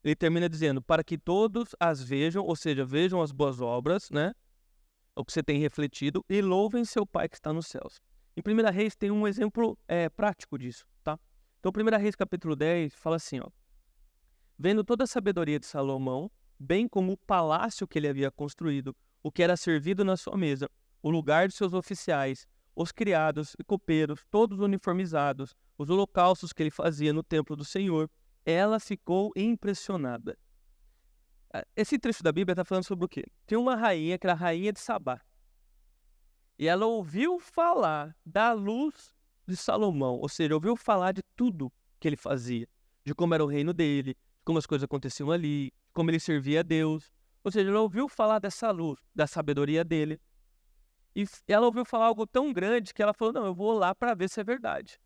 ele termina dizendo, para que todos as vejam, ou seja, vejam as boas obras, né, o que você tem refletido, e louvem seu Pai que está nos céus. Em 1 Reis tem um exemplo prático disso, tá? Então, 1 Reis, capítulo 10, fala assim, ó, vendo toda a sabedoria de Salomão, bem como o palácio que ele havia construído, o que era servido na sua mesa, o lugar de seus oficiais, os criados e copeiros, todos uniformizados, os holocaustos que ele fazia no templo do Senhor, ela ficou impressionada. Esse trecho da Bíblia está falando sobre o quê? Tem uma rainha, que era a rainha de Sabá, e ela ouviu falar da luz de Salomão, ou seja, ouviu falar de tudo que ele fazia, de como era o reino dele, de como as coisas aconteciam ali, de como ele servia a Deus. Ou seja, ela ouviu falar dessa luz, da sabedoria dele. E ela ouviu falar algo tão grande que ela falou, não, eu vou lá para ver se é verdade.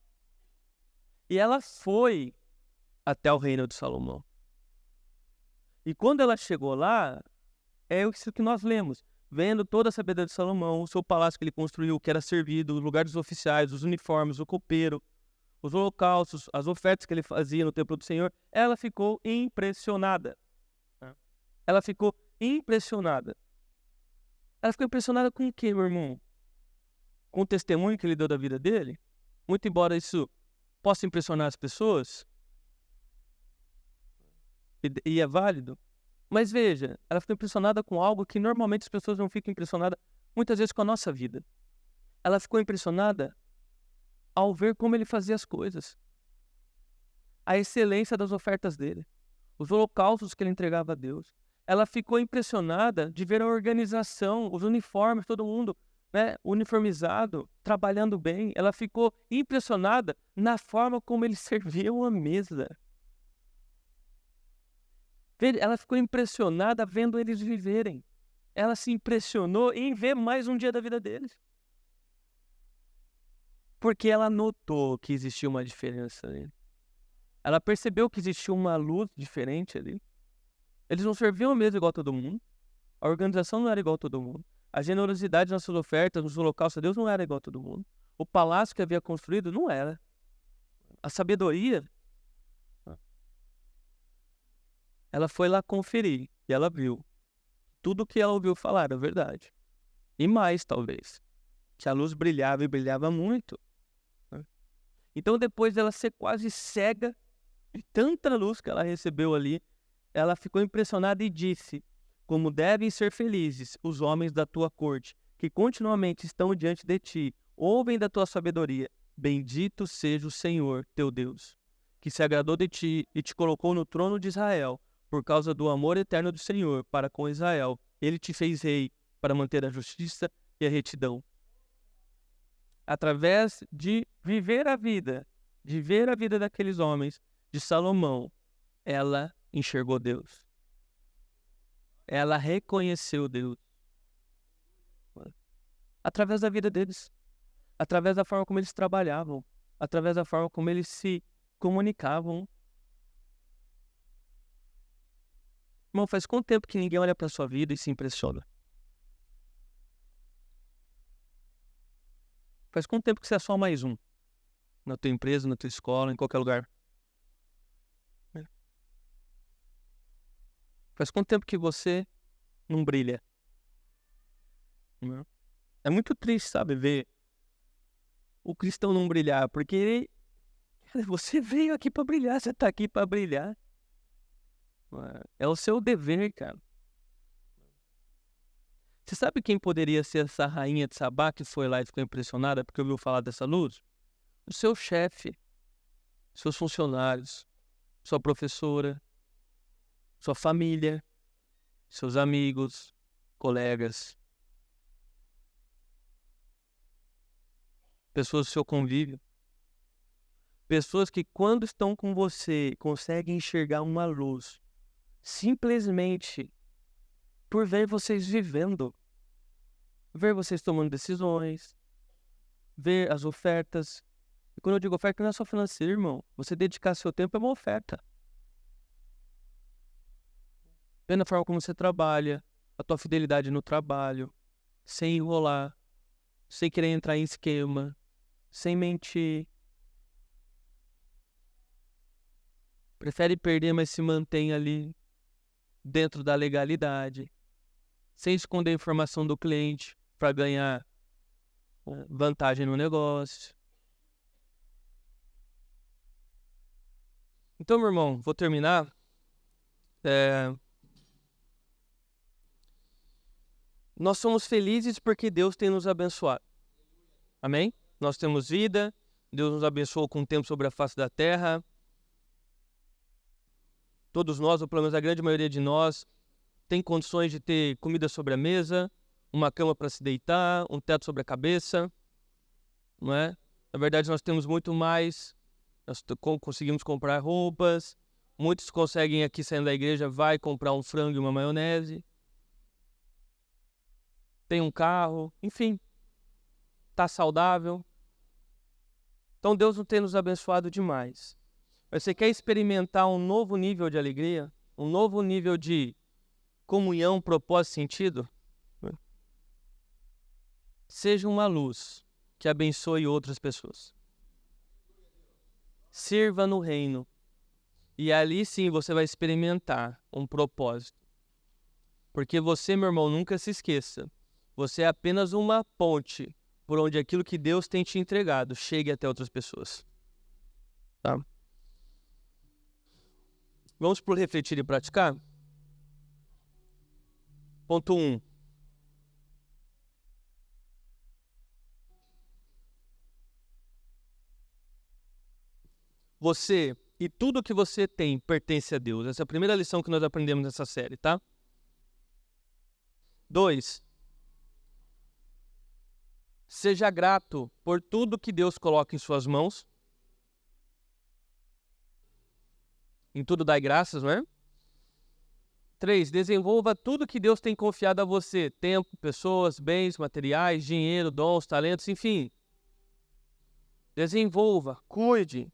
E ela foi até o reino de Salomão. E quando ela chegou lá, é isso que nós lemos. Vendo toda a sabedoria de Salomão, o seu palácio que ele construiu, que era servido, o lugar dos oficiais, os uniformes, o copeiro, os holocaustos, as ofertas que ele fazia no templo do Senhor, ela ficou impressionada. Ela ficou impressionada. Ela ficou impressionada com o quê, meu irmão? Com o testemunho que ele deu da vida dele? Muito embora isso possa impressionar as pessoas, e é válido, mas veja, ela ficou impressionada com algo que normalmente as pessoas não ficam impressionadas, muitas vezes com a nossa vida. Ela ficou impressionada ao ver como ele fazia as coisas, a excelência das ofertas dele, os holocaustos que ele entregava a Deus. Ela ficou impressionada de ver a organização, os uniformes, todo mundo, né, uniformizado, trabalhando bem. Ela ficou impressionada na forma como eles serviam a mesa. Ela ficou impressionada vendo eles viverem. Ela se impressionou em ver mais um dia da vida deles. Porque ela notou que existia uma diferença ali. Ela percebeu que existia uma luz diferente ali. Eles não serviam a mesa igual a todo mundo. A organização não era igual a todo mundo. A generosidade nas suas ofertas, nos holocaustos a Deus não era igual a todo mundo. O palácio que havia construído não era. A sabedoria, ela foi lá conferir e ela viu. Tudo que ela ouviu falar era verdade. E mais, talvez. Que a luz brilhava e brilhava muito. Então, depois dela ser quase cega de tanta luz que ela recebeu ali, ela ficou impressionada e disse, como devem ser felizes os homens da tua corte, que continuamente estão diante de ti, ouvem da tua sabedoria. Bendito seja o Senhor, teu Deus, que se agradou de ti e te colocou no trono de Israel, por causa do amor eterno do Senhor para com Israel. Ele te fez rei para manter a justiça e a retidão. Através de viver a vida daqueles homens, de Salomão, ela enxergou Deus. Ela reconheceu Deus. Através da vida deles. Através da forma como eles trabalhavam. Através da forma como eles se comunicavam. Irmão, faz quanto tempo que ninguém olha para a sua vida e se impressiona? Faz quanto tempo que você é só mais um? Na tua empresa, na tua escola, em qualquer lugar? Faz quanto tempo que você não brilha? É muito triste, sabe, ver o cristão não brilhar, porque cara, você veio aqui para brilhar, você tá aqui para brilhar. É o seu dever, cara. Você sabe quem poderia ser essa rainha de Sabá que foi lá e ficou impressionada porque ouviu falar dessa luz? O seu chefe, seus funcionários, sua professora, sua família, seus amigos, colegas, pessoas do seu convívio. Pessoas que quando estão com você conseguem enxergar uma luz, simplesmente por ver vocês vivendo, ver vocês tomando decisões, ver as ofertas. E quando eu digo oferta, não é só financeira, irmão. Você dedicar seu tempo é uma oferta. Vendo a forma como você trabalha, a tua fidelidade no trabalho, sem enrolar, sem querer entrar em esquema, sem mentir. Prefere perder, mas se mantém ali dentro da legalidade, sem esconder a informação do cliente para ganhar vantagem no negócio. Então, meu irmão, vou terminar. Nós somos felizes porque Deus tem nos abençoado. Amém? Nós temos vida, Deus nos abençoou com o tempo sobre a face da terra. Todos nós, ou pelo menos a grande maioria de nós, tem condições de ter comida sobre a mesa, uma cama para se deitar, um teto sobre a cabeça, não é? Na verdade, nós temos muito mais, nós conseguimos comprar roupas, muitos conseguem aqui saindo da igreja, vai comprar um frango e uma maionese, tem um carro, enfim, está saudável. Então Deus não tem nos abençoado demais. Mas você quer experimentar um novo nível de alegria? Um novo nível de comunhão, propósito, sentido? Seja uma luz que abençoe outras pessoas. Sirva no reino. E ali sim você vai experimentar um propósito. Porque você, meu irmão, nunca se esqueça. Você é apenas uma ponte por onde aquilo que Deus tem te entregado chegue até outras pessoas. Tá? Vamos para o refletir e praticar? Ponto 1. Você e tudo que você tem pertence a Deus. Essa é a primeira lição que nós aprendemos nessa série, tá? 2. Seja grato por tudo que Deus coloca em suas mãos. Em tudo dai graças, não é? 3. Desenvolva tudo que Deus tem confiado a você. Tempo, pessoas, bens, materiais, dinheiro, dons, talentos, enfim. Desenvolva, cuide.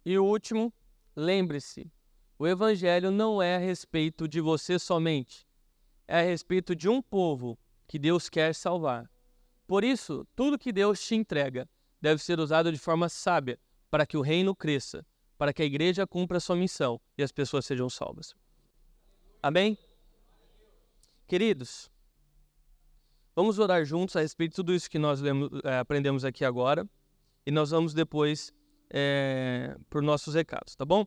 E o último, lembre-se, o Evangelho não é a respeito de você somente. É a respeito de um povo que Deus quer salvar. Por isso, tudo que Deus te entrega deve ser usado de forma sábia para que o reino cresça, para que a igreja cumpra a sua missão e as pessoas sejam salvas. Amém? Queridos, vamos orar juntos a respeito de tudo isso que nós aprendemos aqui agora e nós vamos depois por nossos recados, tá bom?